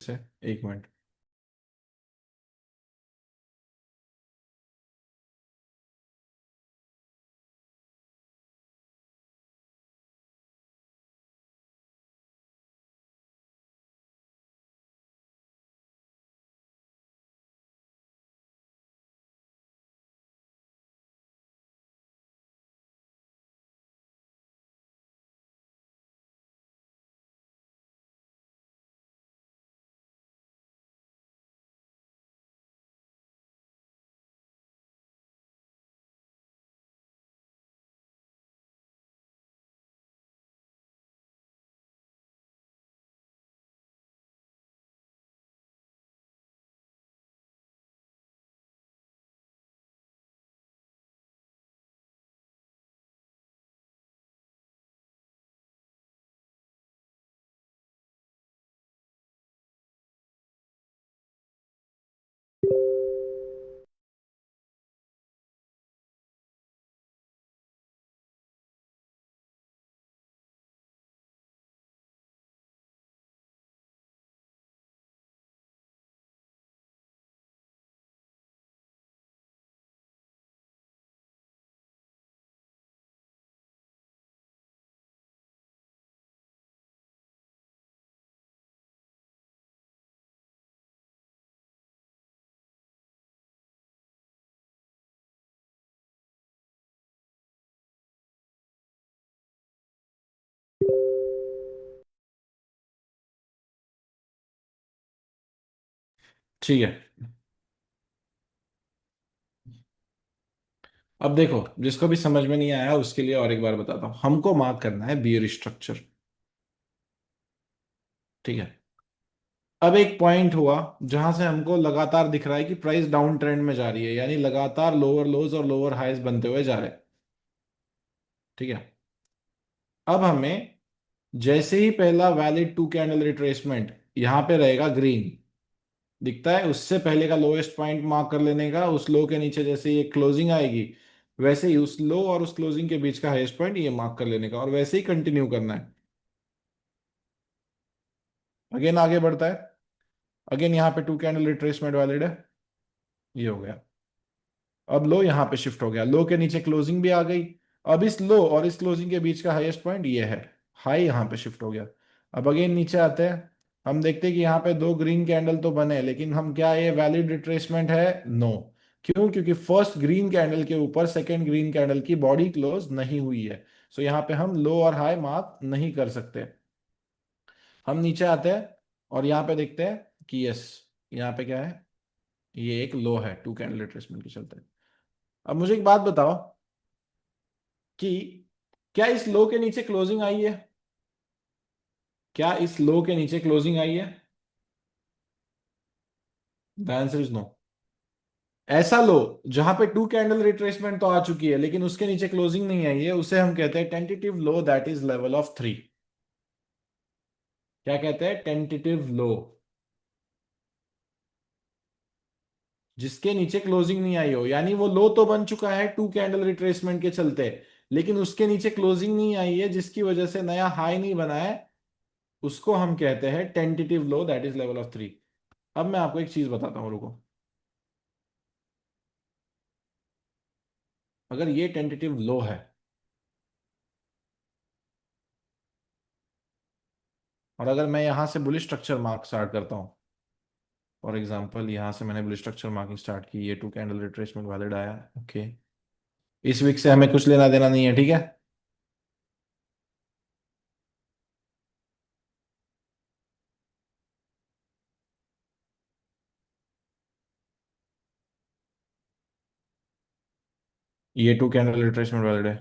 से 1 मिनट। ठीक है। अब देखो, जिसको भी समझ में नहीं आया उसके लिए और एक बार बताता हूँ। हमको मार्क करना है बियर स्ट्रक्चर। ठीक है। अब एक पॉइंट हुआ जहां से हमको लगातार दिख रहा है कि प्राइस डाउन ट्रेंड में जा रही है, यानी लगातार लोअर लोज और लोअर हाईज बनते हुए जा रहे हैं। ठीक है। अब हमें जैसे ही पहला वैलिड 2 कैंडल रिट्रेसमेंट यहां पे रहेगा, ग्रीन दिखता है, उससे पहले का लोएस्ट पॉइंट मार्क कर लेने का। उस लो के नीचे जैसे ये क्लोजिंग आएगी, वैसे ही उस लो और उस क्लोजिंग के बीच का हाईएस्ट पॉइंट ये मार्क कर लेने का, और वैसे ही कंटिन्यू करना है। अगेन आगे बढ़ता है। अगेन यहाँ पे 2 कैंडल रिट्रेसमेंट वैलिड है, ये हो गया। अब लो यहाँ पे शिफ्ट हो गया, लो के नीचे क्लोजिंग भी आ गई। अब इस लो और इस क्लोजिंग के बीच का हाईएस्ट पॉइंट ये है, हाई यहाँ पे शिफ्ट हो गया। अब अगेन नीचे आते हैं। हम देखते हैं कि यहाँ पे 2 ग्रीन कैंडल तो बने, लेकिन हम क्या, ये वैलिड रिट्रेसमेंट है? नो। क्यों? क्योंकि फर्स्ट ग्रीन कैंडल के ऊपर सेकेंड ग्रीन कैंडल की बॉडी क्लोज नहीं हुई है। सो यहाँ पे हम लो और हाई मार्क नहीं कर सकते। हम नीचे आते हैं और यहाँ पे देखते हैं कि यस, यहाँ पे क्या है, ये एक लो है 2 कैंडल रिट्रेसमेंट के चलते। अब मुझे एक बात बताओ कि क्या इस लो के नीचे क्लोजिंग आई है? क्या इस लो के नीचे क्लोजिंग आई है? The answer is no. ऐसा लो जहां पे 2 कैंडल रिट्रेसमेंट तो आ चुकी है लेकिन उसके नीचे क्लोजिंग नहीं आई है, उसे हम कहते हैं tentative low, that is level of 3। क्या कहते हैं? टेंटेटिव लो। जिसके नीचे क्लोजिंग नहीं आई हो, यानी वो लो तो बन चुका है 2 कैंडल रिट्रेसमेंट के चलते, लेकिन उसके नीचे क्लोजिंग नहीं आई है, जिसकी वजह से नया हाई नहीं बना है, उसको हम कहते हैं tentative low, that is level of 3। अब मैं आपको एक चीज बताता हूँ, रुको। अगर ये टेंटेटिव लो है, और अगर मैं यहां से बुलिश स्ट्रक्चर मार्क स्टार्ट करता हूं, फॉर एग्जांपल यहां से मैंने बुलिश स्ट्रक्चर मार्किंग स्टार्ट की, ये 2 कैंडल रिट्रेसमेंट वैलिड आया, ओके। इस वीक से हमें कुछ लेना देना नहीं है, ठीक है। ये 2 कैंडल रिट्रेसमेंट वैलिड है।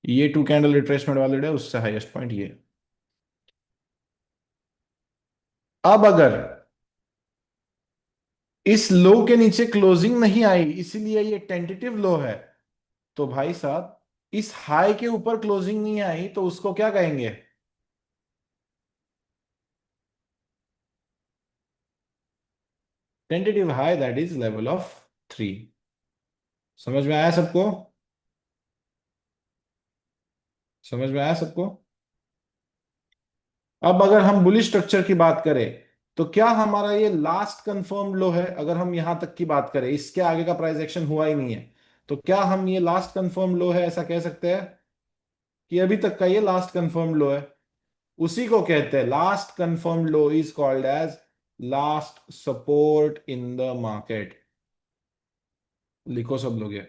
ये 2 कैंडल रिट्रेसमेंट वैलिड है, उससे हाईएस्ट पॉइंट ये। अब अगर इस लो के नीचे क्लोजिंग नहीं आई, इसीलिए ये टेंटेटिव लो है, तो भाई साहब इस हाई के ऊपर क्लोजिंग नहीं आई तो उसको क्या कहेंगे? Tentative high, that is level of 3। समझ में आया सबको? समझ में आया सबको? अब अगर हम बुलिश स्ट्रक्चर की बात करें, तो क्या हमारा ये लास्ट कंफर्म लो है? अगर हम यहां तक की बात करें, इसके आगे का प्राइस एक्शन हुआ ही नहीं है, तो क्या हम ये लास्ट कंफर्म लो है ऐसा कह सकते हैं कि अभी तक का ये लास्ट कंफर्म लो है? उसी को कहते हैं last confirm low is called as last support in the market. लिखो सब लोग ये।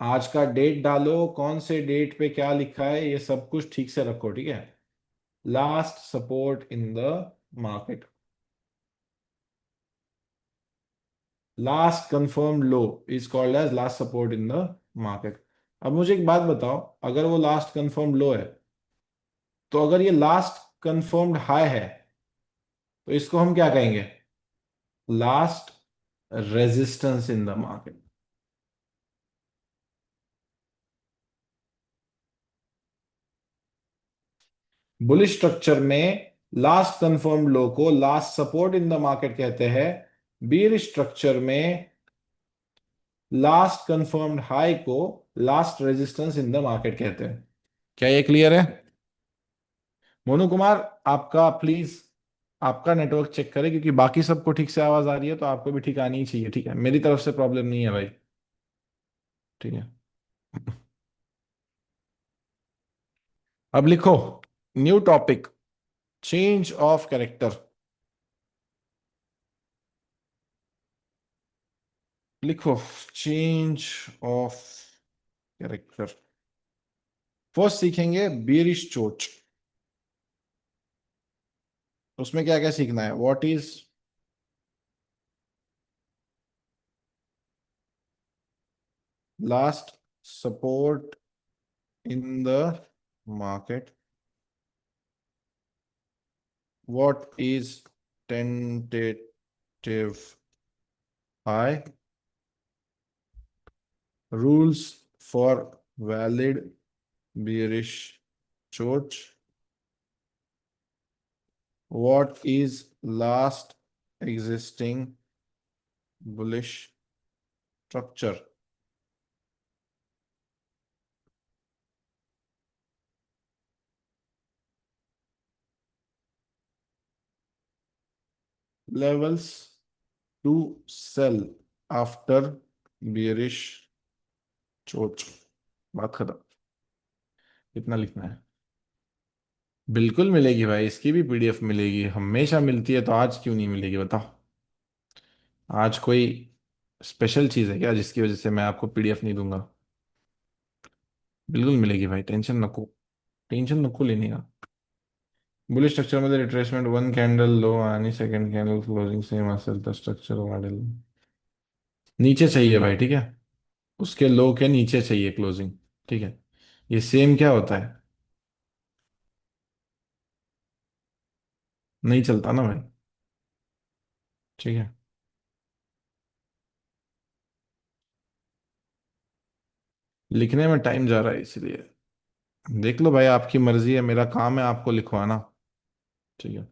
आज का डेट डालो, कौन से डेट पे क्या लिखा है, ये सब कुछ ठीक से रखो, ठीक है? Last support in the market, last confirm low is called as last support in the market. अब मुझे एक बात बताओ, अगर वो लास्ट कंफर्म लो है, तो अगर ये लास्ट कंफर्म्ड हाई है, तो इसको हम क्या कहेंगे? Last resistance in the market. Bullish structure में लास्ट कंफर्म लो को last support in the market कहते हैं। बीयर स्ट्रक्चर में लास्ट कंफर्म्ड हाई को last resistance in the market कहते हैं। क्या ये क्लियर है? मोनू कुमार, आपका प्लीज, आपका नेटवर्क चेक करें, क्योंकि बाकी सबको ठीक से आवाज आ रही है, तो आपको भी ठीक आनी ही चाहिए, ठीक है? मेरी तरफ से प्रॉब्लम नहीं है भाई। ठीक है। अब लिखो, new topic, change of character. लिखो, चेंज ऑफ कैरेक्टर। फर्स्ट सीखेंगे बियरिश चोच। उसमें क्या क्या सीखना है? What is last support in the market, what is tentative high, rules for valid bearish church, what is last existing bullish structure, levels to sell after bearish church। बात खत्म। कितना लिखना है? बिल्कुल मिलेगी भाई, इसकी भी पीडीएफ मिलेगी, हमेशा मिलती है, तो आज क्यों नहीं मिलेगी बताओ? आज कोई स्पेशल चीज है क्या जिसकी वजह से मैं आपको पीडीएफ नहीं दूंगा? बिल्कुल मिलेगी भाई, टेंशन नको, टेंशन नको लेने का। बुलिश स्ट्रक्चर मध्ये रिट्रेसमेंट वन कॅन्डल लो आणि सेकंड कॅन्डल क्लोजिंग सेम असेल तर स्ट्रक्चर वाढेल। नीचे चाहिए भाई, ठीक है? उसके लो के नीचे चाहिए क्लोजिंग, ठीक है? ये सेम क्या होता है? नहीं चलता ना भाई, ठीक है? लिखने में टाइम जा रहा है इसलिए। देख लो भाई, आपकी मर्जी है, मेरा काम है आपको लिखवाना, ठीक है?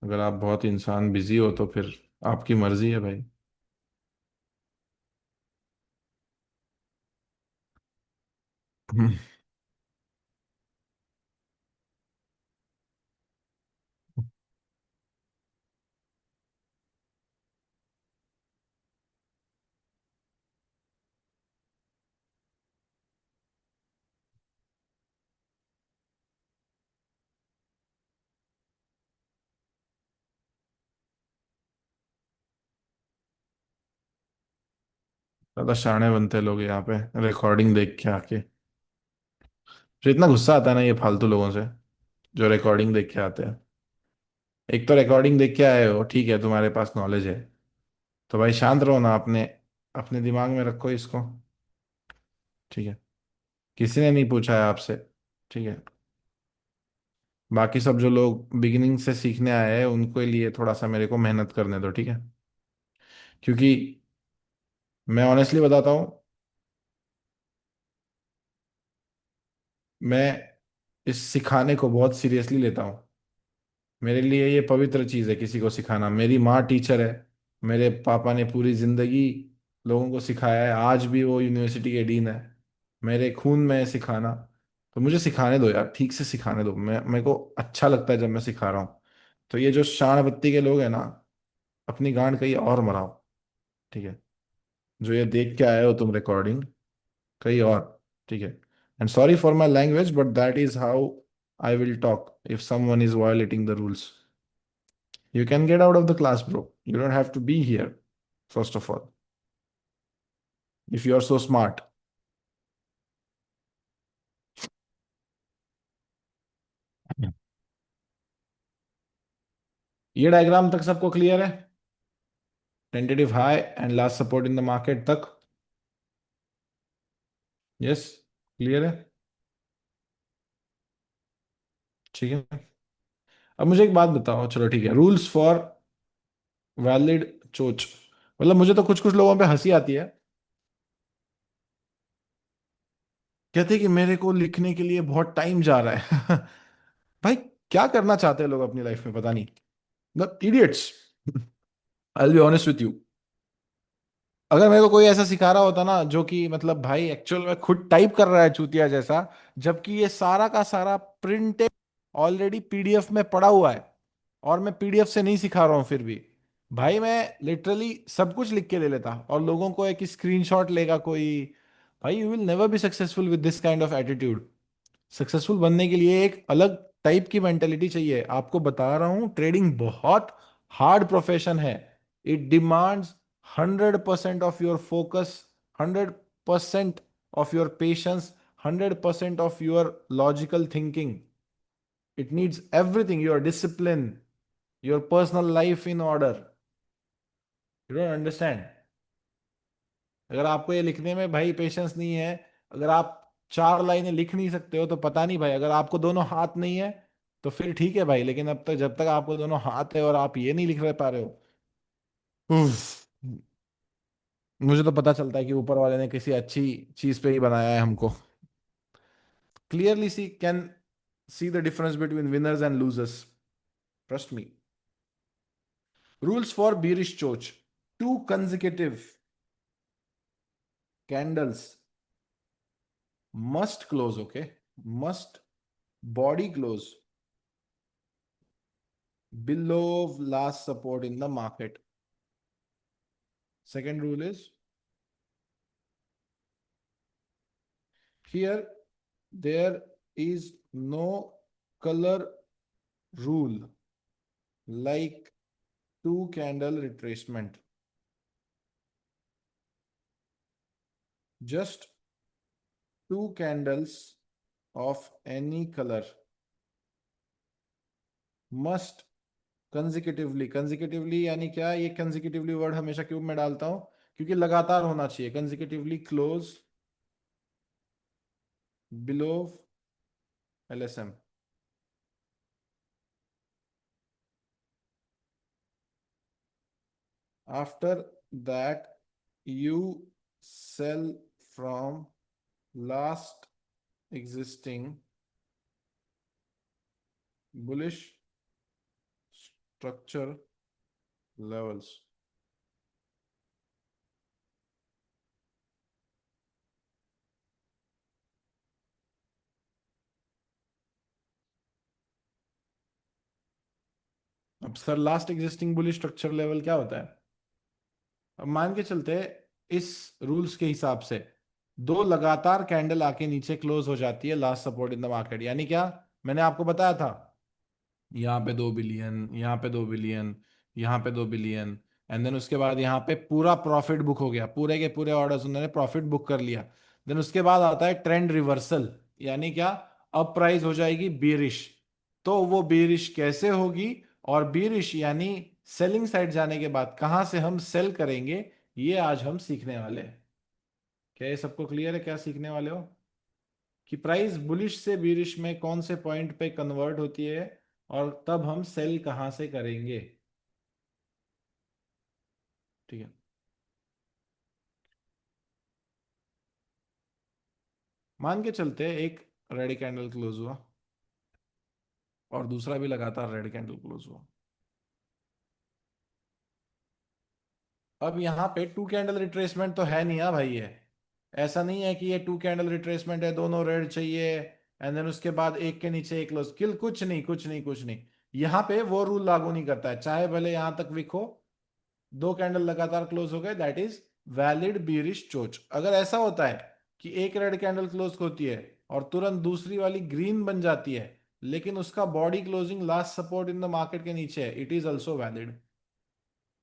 अगर आप बहुत इंसान बिजी हो तो फिर आपकी मर्जी है भाई। ज्यादा शाणे बनते हैं लोग यहाँ पे रिकॉर्डिंग देख के आके। फिर इतना गुस्सा आता है ना ये फालतू लोगों से, जो रिकॉर्डिंग देख के आते हैं। एक तो रिकॉर्डिंग देख के आए हो, ठीक है, तुम्हारे पास नॉलेज है, तो भाई शांत रहो ना, अपने अपने दिमाग में रखो इसको, ठीक है? किसी ने नहीं पूछा है आपसे, ठीक है? बाकी सब जो लोग बिगिनिंग से सीखने आए हैं उनके लिए थोड़ा सा मेरे को मेहनत करने दो, ठीक है? क्योंकि मैं ऑनेस्टली बताता हूँ, मैं इस सिखाने को बहुत सीरियसली लेता हूँ। मेरे लिए ये पवित्र चीज़ है किसी को सिखाना। मेरी माँ टीचर है, मेरे पापा ने पूरी जिंदगी लोगों को सिखाया है, आज भी वो यूनिवर्सिटी के डीन है। मेरे खून में है सिखाना। तो मुझे सिखाने दो यार, ठीक से सिखाने दो, मैं मेरे को अच्छा लगता है जब मैं सिखा रहा हूँ। तो ये जो शान बत्ती के लोग हैं ना, अपनी गांड कहीं और मराओ। ठीक है। जो ये देख के आए हो तुम रिकॉर्डिंग, कहीं और। ठीक है। And sorry for my language, but that is how I will talk if someone is violating the rules. You can get out of the class bro, you don't have to be here, first of all, if you are so smart. ये diagram तक सबको clear है? Tentative high and last support in the market तक? Yes, clear है। ठीक है। अब मुझे एक बात बताओ, चलो ठीक है, रूल्स फॉर वैलिड चोच। मतलब मुझे तो कुछ कुछ लोगों पे हंसी आती है। कहते हैं कि मेरे को लिखने के लिए बहुत टाइम जा रहा है। भाई, क्या करना चाहते हैं लोग अपनी लाइफ में, पता नहीं। मतलब idiots. I be honest with you. अगर मेरे को कोई ऐसा सिखा रहा होता ना, जो कि मतलब भाई एक्चुअल में खुद टाइप कर रहा है चूतिया जैसा, जबकि ये सारा का सारा प्रिंटेड ऑलरेडी पीडीएफ में पड़ा हुआ है, और मैं पीडीएफ से नहीं सिखा रहा हूं फिर भी, भाई मैं लिटरली सब कुछ लिख के ले लेता और लोगों को एक स्क्रीनशॉट लेगा कोई। भाई you will never be successful with this kind of attitude. Successful बनने के लिए एक अलग टाइप की मेंटेलिटी चाहिए। आपको बता रहा हूं, ट्रेडिंग बहुत हार्ड प्रोफेशन है। It demands 100% of your focus, 100% of your patience, 100% of your logical thinking. It needs everything, your discipline, your personal life in order. You don't understand? अगर आपको ये लिखने में भाई पेशेंस नहीं है, अगर आप 4 लाइनें लिख नहीं सकते हो, तो पता नहीं भाई, अगर आपको दोनों हाथ नहीं है तो फिर ठीक है भाई, लेकिन अब तक जब तक आपको दोनों हाथ है और आप ये नहीं लिख रहे पा रहे हो, उफ, मुझे तो पता चलता है कि ऊपर वाले ने किसी अच्छी चीज पे ही बनाया है हमको। Clearly see can see the difference between winners and losers, trust me. Rules for bearish चोच: 2 consecutive candles must close, okay, must body close below last support in the market. Second rule is, here there is no color rule like two candle retracement. Just two candles of any color must consecutively यानी क्या, ये consecutively word हमेशा क्यों मैं डालता हूं, क्योंकि लगातार होना चाहिए। consecutively close below LSM. After that, you sell from last existing bullish structure levels. अब sir, last existing bullish structure level क्या होता है? अब मान के चलते हैं, इस रूल्स के हिसाब से दो लगातार कैंडल आके नीचे क्लोज हो जाती है last support in the market, यानी क्या, मैंने आपको बताया था, यहाँ पे 2 बिलियन, यहाँ पे 2 बिलियन, यहाँ पे 2 बिलियन, एंड देन उसके बाद यहाँ पे पूरा प्रॉफिट बुक हो गया, पूरे के पूरे ऑर्डर्स उन्होंने प्रॉफिट बुक कर लिया। देन उसके बाद आता है ट्रेंड रिवर्सल, यानी क्या, अब प्राइस हो जाएगी बेरिश। तो वो बेरिश कैसे होगी, और बेरिश यानी सेलिंग साइड जाने के बाद कहाँ से हम सेल करेंगे, ये आज हम सीखने वाले हैं। क्या ये सबको क्लियर है, क्या सीखने वाले हो? कि प्राइस बुलिश से बीरिश में कौन से पॉइंट पे कन्वर्ट होती है, और तब हम सेल कहां से करेंगे। ठीक है। मान के चलते एक रेड कैंडल क्लोज हुआ, और दूसरा भी लगातार रेड कैंडल क्लोज हुआ। अब यहाँ पे टू कैंडल रिट्रेसमेंट तो है नहीं। हाँ भाई, ये ऐसा नहीं है कि ये टू कैंडल रिट्रेसमेंट है, दोनों रेड चाहिए एंड देन उसके बाद एक के नीचे एक क्लोज किल, कुछ नहीं कुछ नहीं कुछ नहीं। यहाँ पे वो रूल लागू नहीं करता है, चाहे भले यहां तक विक हो, दो कैंडल लगातार क्लोज हो गए, दैट इज वैलिड बीरिश चोच। अगर ऐसा होता है कि एक रेड कैंडल क्लोज होती है और तुरंत दूसरी वाली ग्रीन बन जाती है, लेकिन उसका body closing last support in the market के नीचे है, इट इज ऑल्सो वैलिड।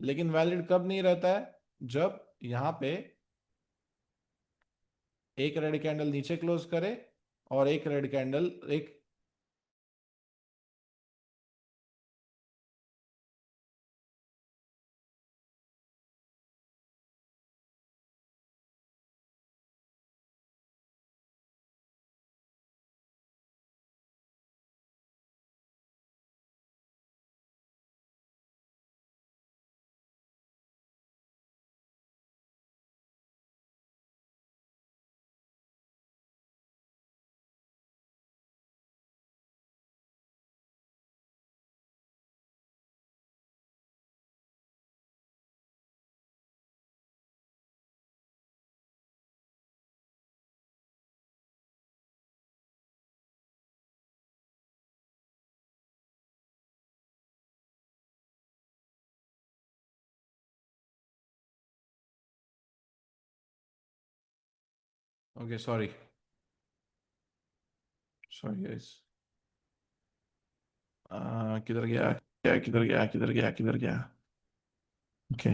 लेकिन वैलिड कब नहीं रहता है? जब यहां पे एक रेड कैंडल नीचे क्लोज करे और एक रेड कैंडल एक। Okay sorry, sorry guys. किधर गया, क्या किधर गया किधर गया किधर गया? Okay.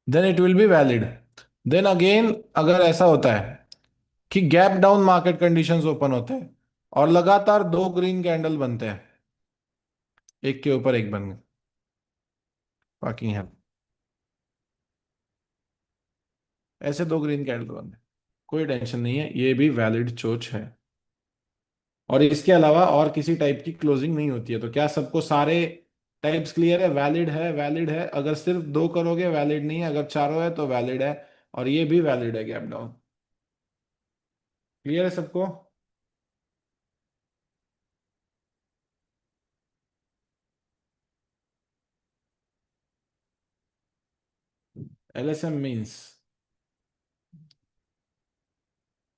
Then it will be valid. Then again अगर ऐसा होता है कि gap down market conditions open होते हैं और लगातार दो ग्रीन कैंडल बनते हैं, एक के ऊपर एक बन गए, बाकी है, ऐसे दो ग्रीन कैंडल बन गए, कोई टेंशन नहीं है, ये भी वैलिड चोच है। और इसके अलावा और किसी टाइप की क्लोजिंग नहीं होती है। तो क्या सबको सारे टाइप्स क्लियर है? वैलिड है, वैलिड है। अगर सिर्फ दो करोगे वैलिड नहीं है, अगर चारों है तो वैलिड है। और ये भी वैलिड है गैप डाउन। क्लियर है सबको? LSM means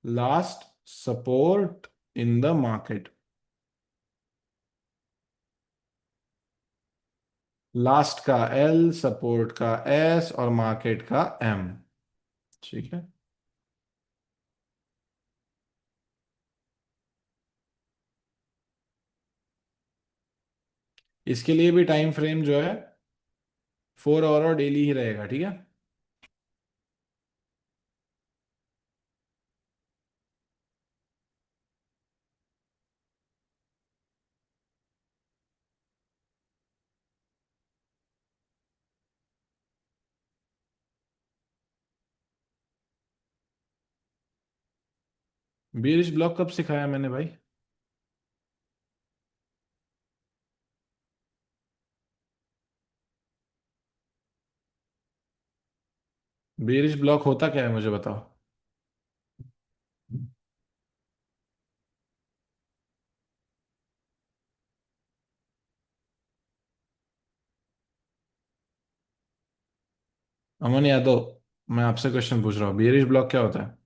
last support in the market. Last का एल, सपोर्ट का एस और मार्केट का एम। ठीक है। इसके लिए भी टाइम फ्रेम जो है 4 आवर और डेली ही रहेगा, ठीक है। बीरिश ब्लॉक कब सिखाया मैंने भाई? बीरिश ब्लॉक होता क्या है मुझे बताओ। अमन यादव, मैं आपसे क्वेश्चन पूछ रहा हूँ, बियरिश ब्लॉक क्या होता है?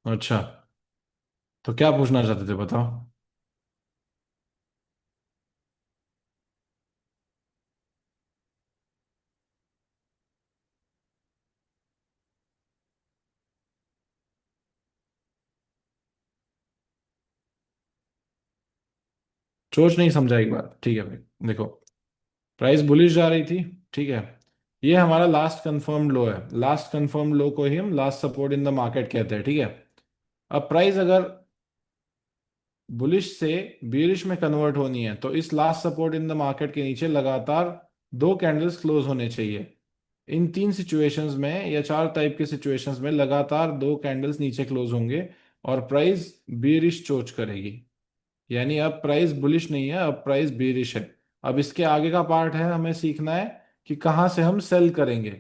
अच्छा, तो क्या पूछना चाहते थे बताओ। सोच नहीं समझा एक बार, ठीक है भाई। देखो, प्राइस बुलिश जा रही थी, ठीक है। ये हमारा लास्ट कंफर्म लो है, लास्ट कंफर्म लो को ही हम last support in the market कहते हैं, ठीक है। अब प्राइस अगर बुलिश से बीरिश में कन्वर्ट होनी है तो इस last support in the market के नीचे लगातार दो कैंडल्स क्लोज होने चाहिए। इन तीन सिचुएशंस में या चार टाइप के सिचुएशंस में लगातार दो कैंडल्स नीचे क्लोज होंगे, और प्राइस बेरिश चोच करेगी। यानी अब प्राइस बुलिश नहीं है, अब प्राइस बेरिश है। अब इसके आगे का पार्ट है, हमें सीखना है कि कहां से हम सेल करेंगे।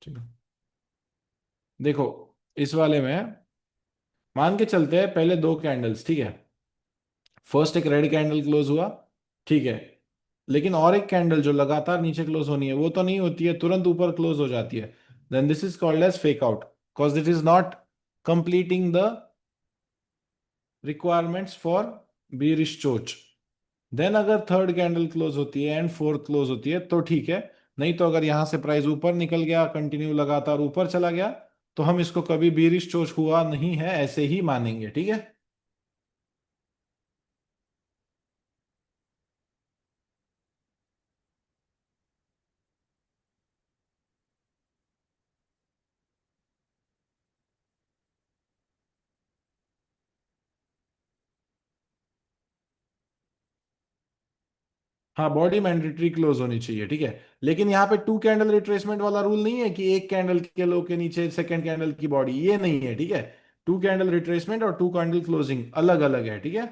ठीक है। देखो, इस वाले में मान के चलते हैं पहले दो कैंडल्स, ठीक है। फर्स्ट एक रेड कैंडल क्लोज हुआ, ठीक है। लेकिन और एक कैंडल जो लगातार नीचे क्लोज होनी है वो तो नहीं होती है, तुरंत ऊपर क्लोज हो जाती है। Then this is called as fake out, because it is not completing the requirements for bearish चोच। देन अगर थर्ड कैंडल क्लोज होती है एंड फोर्थ क्लोज होती है तो ठीक है। नहीं तो अगर यहां से प्राइस ऊपर निकल गया, कंटिन्यू लगातार ऊपर चला गया, तो हम इसको कभी bearish चोच हुआ नहीं है ऐसे ही मानेंगे, ठीक है। हाँ, बॉडी मैंडेटरी क्लोज होनी चाहिए, ठीक है। लेकिन यहाँ पे टू कैंडल रिट्रेसमेंट वाला रूल नहीं है कि एक कैंडल के लो के नीचे सेकंड कैंडल की बॉडी, ये नहीं है, ठीक है। टू कैंडल रिट्रेसमेंट और टू कैंडल क्लोजिंग अलग अलग है, ठीक है।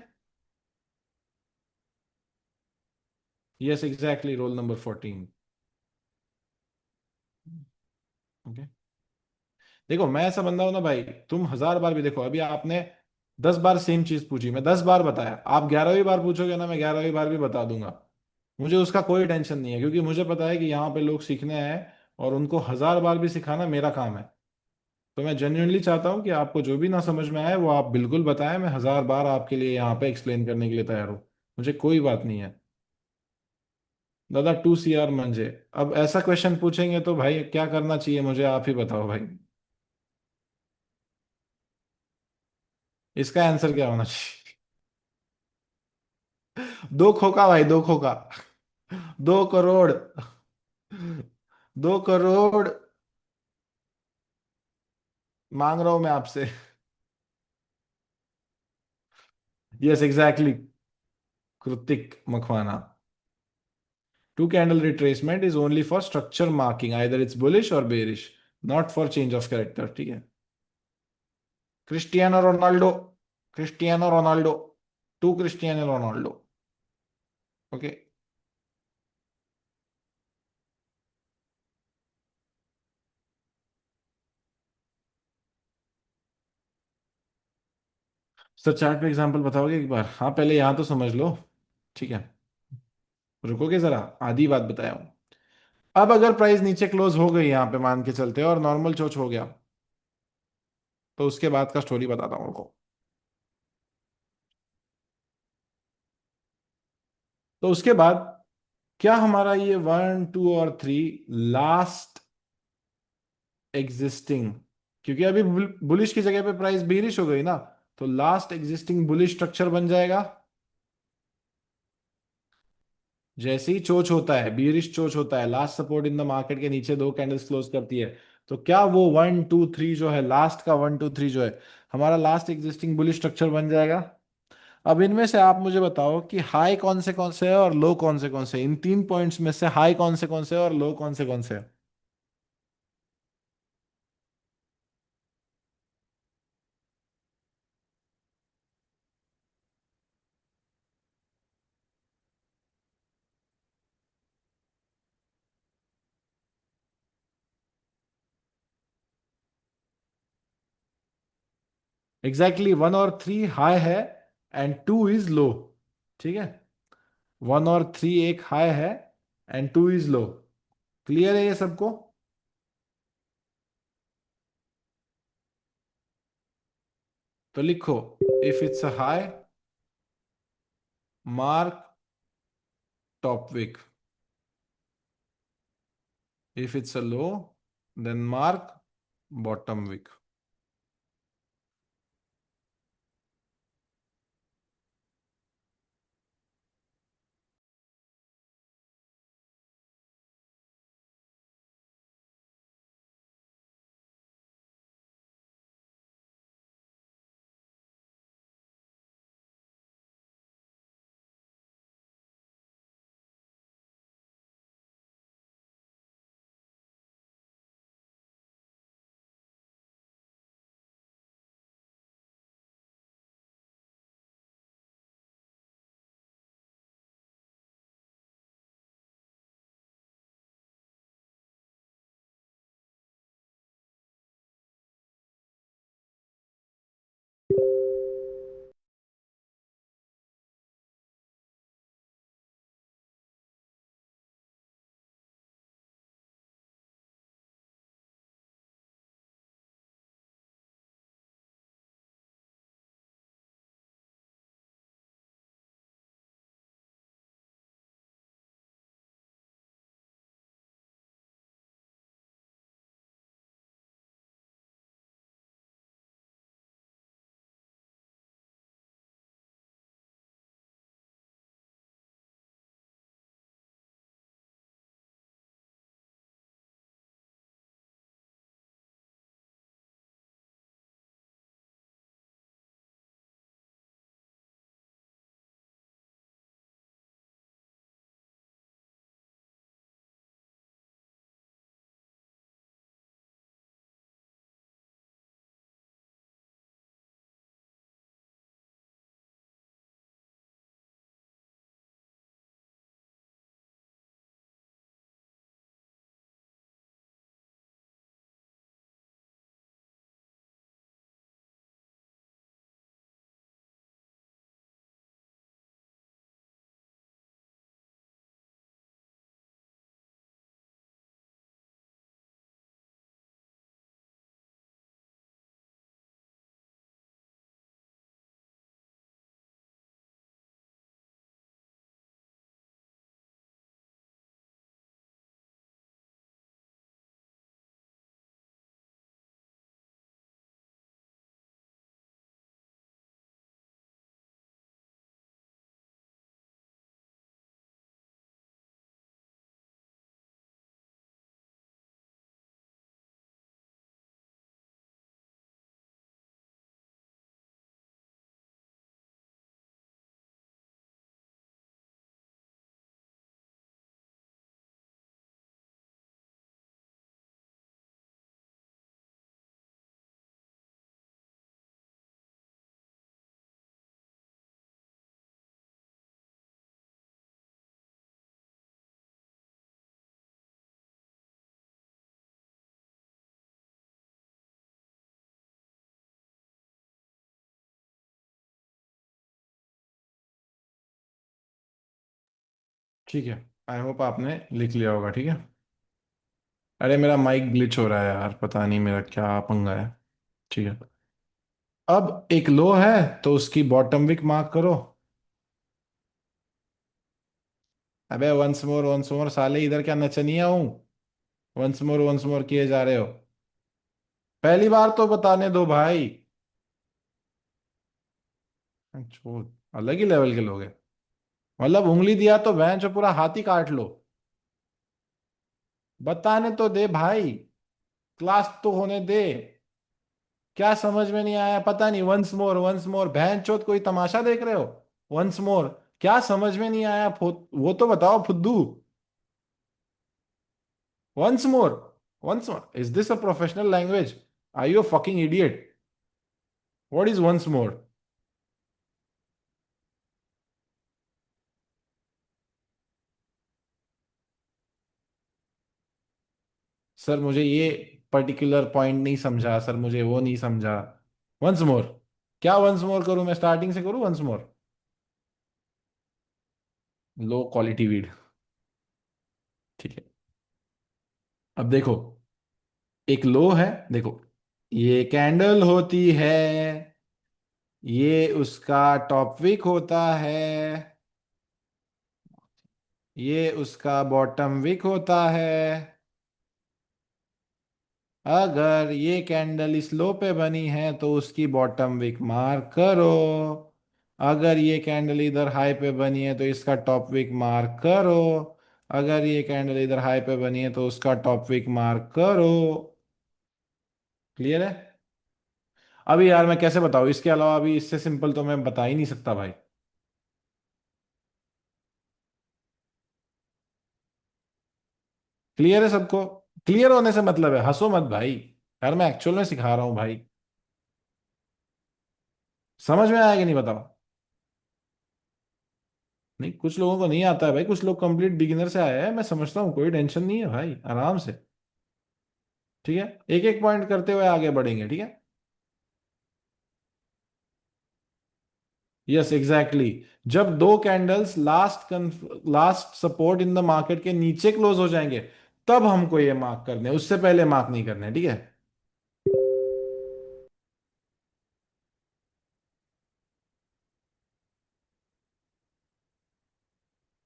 Yes, exactly, roll number 14। Okay. देखो, मैं ऐसा बंदा हूं ना भाई, तुम 1000 बार भी देखो, अभी आपने 10 बार सेम चीज पूछी, मैं 10 बार बताया, आप 11वीं बार पूछोगे ना, मैं 11वीं बार भी बता दूंगा। मुझे उसका कोई टेंशन नहीं है, क्योंकि मुझे पता है कि यहाँ पे लोग सीखने आए हैं और उनको 1000 बार भी सिखाना मेरा काम है। तो मैं जेन्युइनली चाहता हूँ कि आपको जो भी ना समझ में आए वो आप बिल्कुल बताएं, मैं 1000 बार आपके लिए यहाँ पे एक्सप्लेन करने के लिए तैयार हूँ। मुझे कोई बात नहीं है। दादा 2 CR मंजे। अब ऐसा क्वेश्चन पूछेंगे तो भाई क्या करना चाहिए मुझे, आप ही बताओ भाई। इसका आंसर क्या होना चाहिए? दो खोका भाई, दो खोका। 2 करोड़। 2 करोड़ मांग रहा हूं मैं आपसे। Yes, exactly, Kritik Makwana. Two candle retracement is only for structure marking, either it's bullish और bearish, not for change of character, ठीक है। Cristiano Ronaldo, Cristiano Ronaldo, to Cristiano Ronaldo. Okay. Sir chart पे एग्जांपल बताओगे एक बार? हाँ, पहले यहाँ तो समझ लो। ठीक है, रुकोगे जरा, आधी बात बताया हूँ। अब अगर प्राइस नीचे क्लोज हो गई यहाँ पे मान के चलते हैं और नॉर्मल चोच हो गया, तो उसके बाद का स्टोरी बताता हूँ आपको। तो उसके बाद क्या हमारा ये 1 2 और 3 लास्ट एग्जिस्टिंग, क्योंकि अभी बुलिश की जगह पे प्राइस बीरिश हो गई ना, तो लास्ट एग्जिस्टिंग बुलिश स्ट्रक्चर बन जाएगा। जैसे ही चोच होता है, बीरिश चोच होता है, last support in the market के नीचे दो कैंडल्स क्लोज करती है, तो क्या वो 1 2 3 जो है, लास्ट का 1 2 3 जो है, हमारा लास्ट एग्जिस्टिंग बुलिश स्ट्रक्चर बन जाएगा। अब इनमें से आप मुझे बताओ कि हाई कौन से है और लो कौन से हैं? इन 3 पॉइंट्स में से हाई कौन से है और लो कौन से है? एग्जैक्टली, 1 और 3 हाई है एंड 2 इज लो, ठीक है। 1 और 3 एक हाई है एंड 2 इज लो। क्लियर है ये सबको? तो लिखो, if it's a high, mark top wick. If it's a low, then mark bottom wick. ठीक है, आई होप आपने लिख लिया होगा, ठीक है। अरे मेरा माइक ग्लिच हो रहा है यार, पता नहीं मेरा क्या पंगा है। ठीक है। अब एक लो है, तो उसकी बॉटम विक मार्क करो। अबे वंस मोर साले, इधर क्या नचनिया हूं? वंस मोर किए जा रहे हो। पहली बार तो बताने दो भाई। छोड़, अलग ही लेवल के लोग हैं। मतलब उंगली दिया तो भैंस जो पूरा हाथी काट लो। बताने तो दे भाई, क्लास तो होने दे। क्या समझ में नहीं आया? पता नहीं, वंस मोर बहन चोद कोई तमाशा देख रहे हो? वंस मोर, क्या समझ में नहीं आया? वो तो बताओ फुद्दू। Once more, once more, is this a professional language? Are you fucking idiot? What is once more? Sir मुझे ये पर्टिकुलर पॉइंट नहीं समझा सर, मुझे वो नहीं समझा। वंस मोर, क्या वंस मोर करूं? मैं स्टार्टिंग से करूं once more? Low quality weed. ठीक है। अब देखो, एक लो है, देखो, ये कैंडल होती है, ये उसका टॉप विक होता है, ये उसका बॉटम विक होता है। अगर ये कैंडल इस लो पे बनी है तो उसकी बॉटम विक मार्क करो। अगर ये कैंडल इधर हाई पे बनी है तो इसका टॉप विक मार्क करो। अगर ये कैंडल इधर हाई पे बनी है तो उसका टॉप विक मार्क करो। क्लियर है? अभी यार मैं कैसे बताऊं, इसके अलावा अभी इससे सिंपल तो मैं बता ही नहीं सकता भाई। क्लियर है सबको? क्लियर होने से मतलब है, हंसो मत भाई। यार मैं एक्चुअल में सिखा रहा हूँ भाई। समझ में आया कि नहीं बताओ? नहीं, कुछ लोगों को नहीं आता है भाई, कुछ लोग कंप्लीट बिगिनर से आए हैं, मैं समझता हूँ, कोई टेंशन नहीं है भाई, आराम से। ठीक है, एक एक पॉइंट करते हुए आगे बढ़ेंगे, ठीक है। यस एग्जैक्टली, जब दो candles last support in the market के नीचे क्लोज हो जाएंगे, तब हमको ये मार्क करने हैं, उससे पहले मार्क नहीं करने हैं, ठीक है।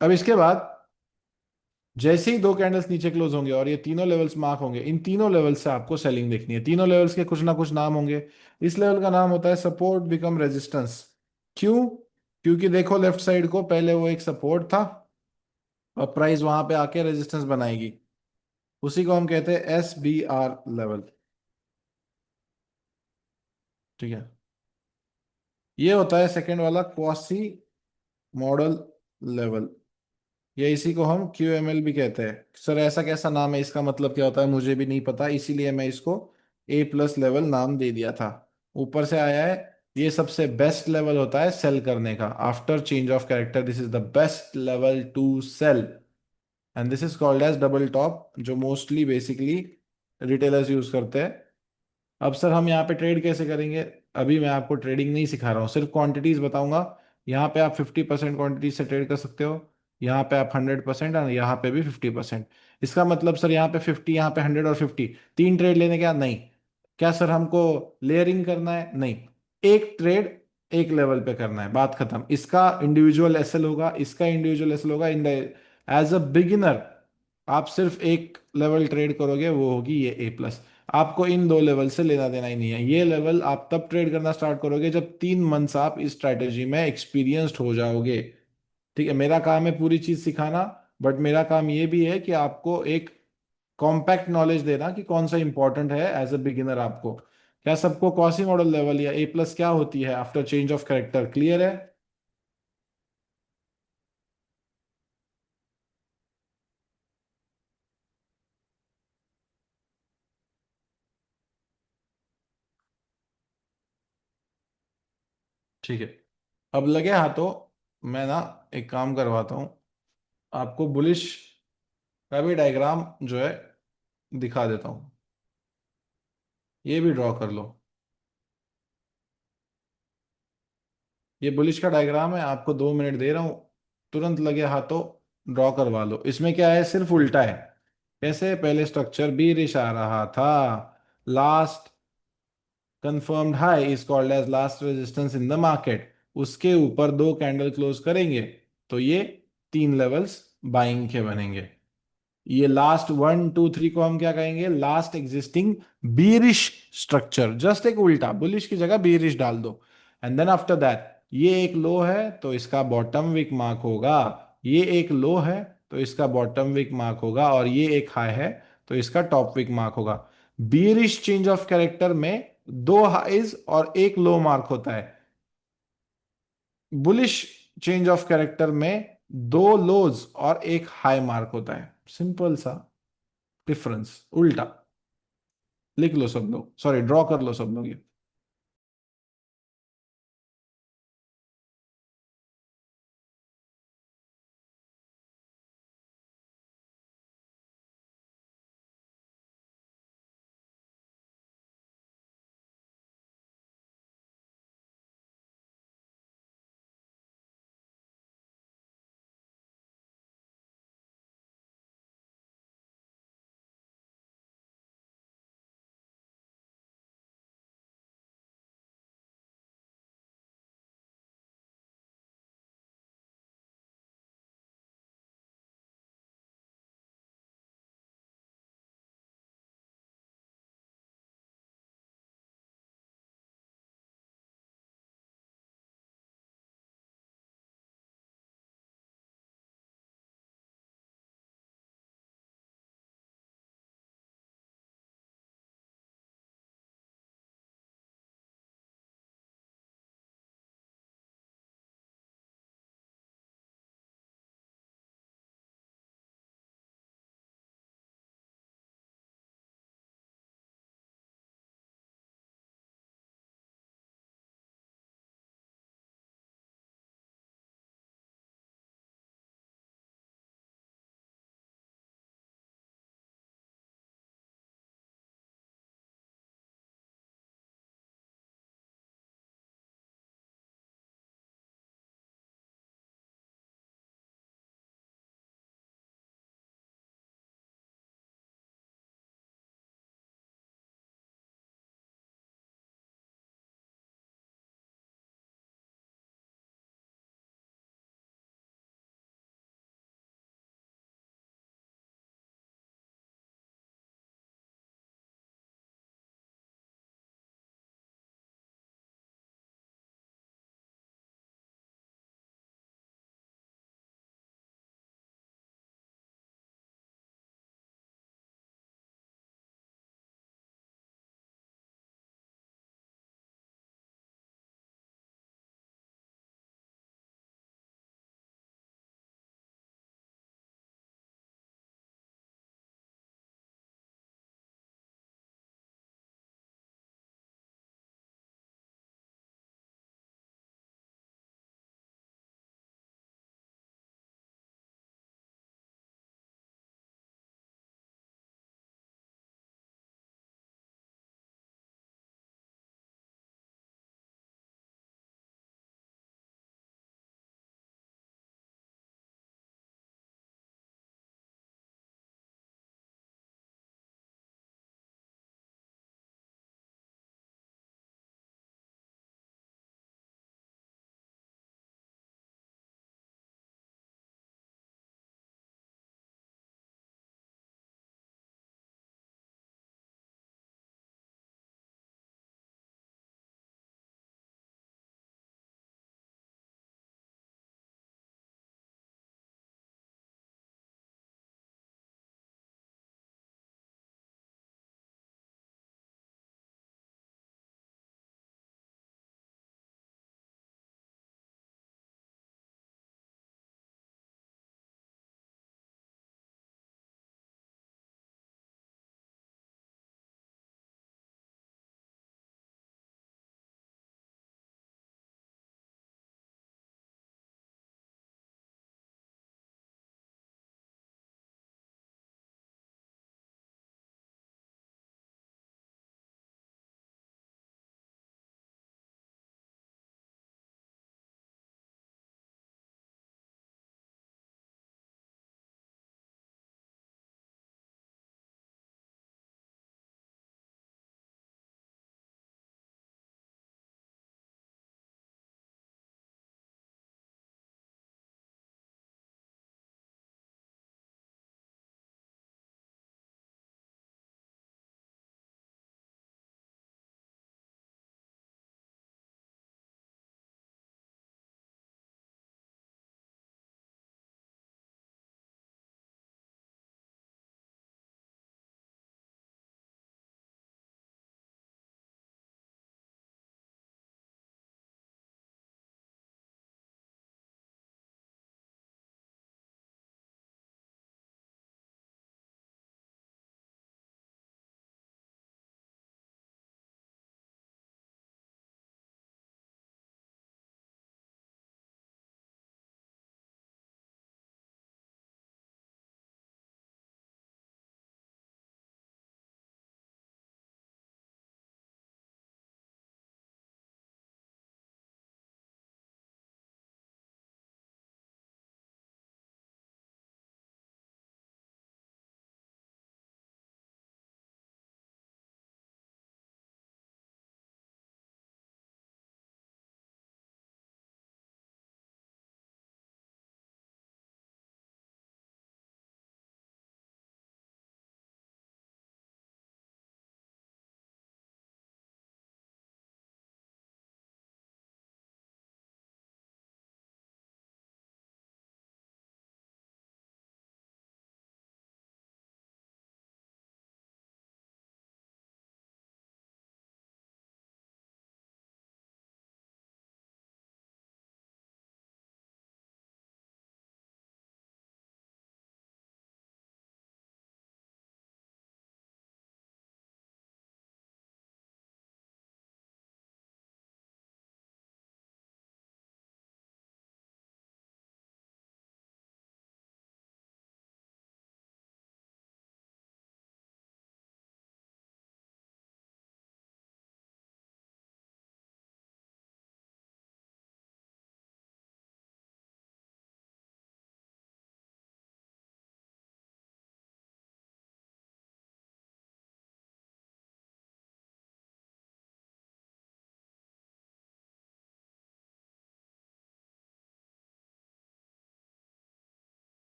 अब इसके बाद जैसे ही दो कैंडल्स नीचे क्लोज होंगे और ये तीनों लेवल्स मार्क होंगे, इन तीनों लेवल्स से आपको सेलिंग देखनी है। तीनों लेवल्स के कुछ ना कुछ नाम होंगे। इस लेवल का नाम होता है सपोर्ट बिकम रेजिस्टेंस। क्यों? क्योंकि देखो लेफ्ट साइड को पहले वो एक सपोर्ट था, और प्राइस वहां पे आके रेजिस्टेंस बनाएगी। उसी को हम कहते हैं SBR लेवल। ठीक है। ये होता है सेकंड वाला क्वासी मॉडल लेवल, या इसी को हम QML भी कहते हैं। सर ऐसा कैसा नाम है, इसका मतलब क्या होता है मुझे भी नहीं पता, इसीलिए मैं इसको A+ लेवल नाम दे दिया था। ऊपर से आया है। ये सबसे बेस्ट लेवल होता है सेल करने का, after change of character this is the best level to sell, and this is called as double top, जो मोस्टली बेसिकली रिटेलर्स यूज करते हैं। अब सर हम यहाँ पे ट्रेड कैसे करेंगे? अभी मैं आपको ट्रेडिंग नहीं सिखा रहा हूँ, सिर्फ क्वांटिटीज बताऊंगा। यहाँ पे आप 50% क्वांटिटी से ट्रेड कर सकते हो, यहाँ पे आप 100%, और यहाँ पे भी 50%। इसका मतलब सर यहाँ पे 50, यहाँ पे 100 और 50, तीन ट्रेड लेने क्या? नहीं। क्या सर हमको लेयरिंग करना है? नहीं। एक ट्रेड एक लेवल पे करना है, बात खत्म। इसका इंडिविजुअल एसएल होगा, इसका इंडिविजुअल एसएल होगा। इन एज अ बिगिनर आप सिर्फ एक लेवल ट्रेड करोगे, वो होगी ये A+। आपको इन दो लेवल से लेना देना ही नहीं है। ये लेवल आप तब ट्रेड करना स्टार्ट करोगे जब 3 मंथ्स आप इस स्ट्रैटेजी में एक्सपीरियंस्ड हो जाओगे। ठीक है, मेरा काम है पूरी चीज सिखाना, बट मेरा काम ये भी है कि आपको एक कॉम्पैक्ट नॉलेज देना कि कौन सा इंपॉर्टेंट है एज अ बिगिनर आपको। क्या सबको कौसी मॉडल लेवल या A+ क्या होती है after change of character clear है? ठीक है, अब लगे हाथों, मैं ना एक काम करवाता हूँ, आपको बुलिश का भी डायग्राम जो है दिखा देता हूँ। ये भी ड्रॉ कर लो। ये बुलिश का डायग्राम है, आपको 2 मिनट दे रहा हूँ, तुरंत लगे हाथों ड्रॉ करवा लो। इसमें क्या है, सिर्फ उल्टा है। कैसे, पहले स्ट्रक्चर बीरिश आ रहा था, last confirmed high is called as last resistance in the market, उसके ऊपर दो कैंडल क्लोज करेंगे तो ये तीन लेवल्स बाइंग के बनेंगे। ये लास्ट 1 2 3 को हम क्या कहेंगे, last existing bearish structure. Just एक उल्टा, बुलिश की जगह बीरिश डाल दो। एंड देन आफ्टर दैट ये एक लो है तो इसका बॉटम विक मार्क होगा, ये एक लो है तो इसका बॉटम विक मार्क होगा, और ये एक हाई है तो इसका टॉप विक मार्क होगा। बीरिश चेंज ऑफ कैरेक्टर में दो हाइज और एक लो मार्क होता है, बुलिश चेंज ऑफ कैरेक्टर में दो लोज और एक हाई मार्क होता है। सिंपल सा डिफरेंस, उल्टा। लिख लो सब लोग, सॉरी ड्रॉ कर लो सब लोग ये।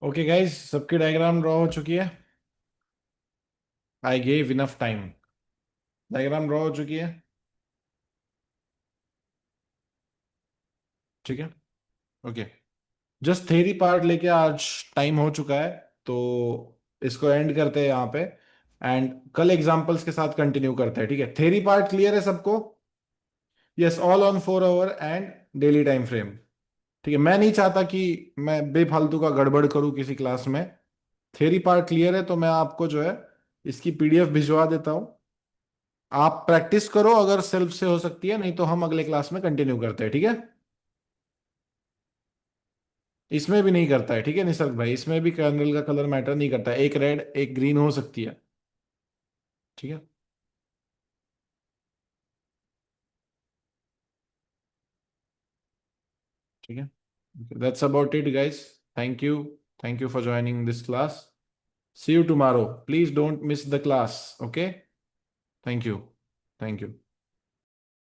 ओके गाइस, सबकी डायग्राम ड्रॉ हो चुकी है। I gave enough time. Diagram draw हो चुकी है। ठीक है। ओके। जस्ट थ्योरी पार्ट लेके आज टाइम हो चुका है, तो इसको एंड करते हैं यहाँ पे। एंड कल एग्जांपल्स के साथ कंटिन्यू करते हैं। ठीक है, थ्योरी पार्ट क्लियर है सबको? Yes, all on 4 our and daily time frame. ठीक है, मैं नहीं चाहता कि मैं बेफालतू का गड़बड़ करूं किसी क्लास में। थ्योरी पार्ट क्लियर है तो मैं आपको जो है इसकी पीडीएफ भिजवा देता हूं। आप प्रैक्टिस करो, अगर सेल्फ से हो सकती है, नहीं तो हम अगले क्लास में कंटिन्यू करते हैं। ठीक है। इसमें भी नहीं करता है, ठीक है निसर्ग भाई, इसमें भी कर्नल का कलर मैटर नहीं करता है। एक रेड एक ग्रीन हो सकती है। ठीक है। ठीक है। That's about it guys. Thank you. Thank you for joining this class. See you tomorrow. Please don't miss the class. Okay. Thank you. Thank you.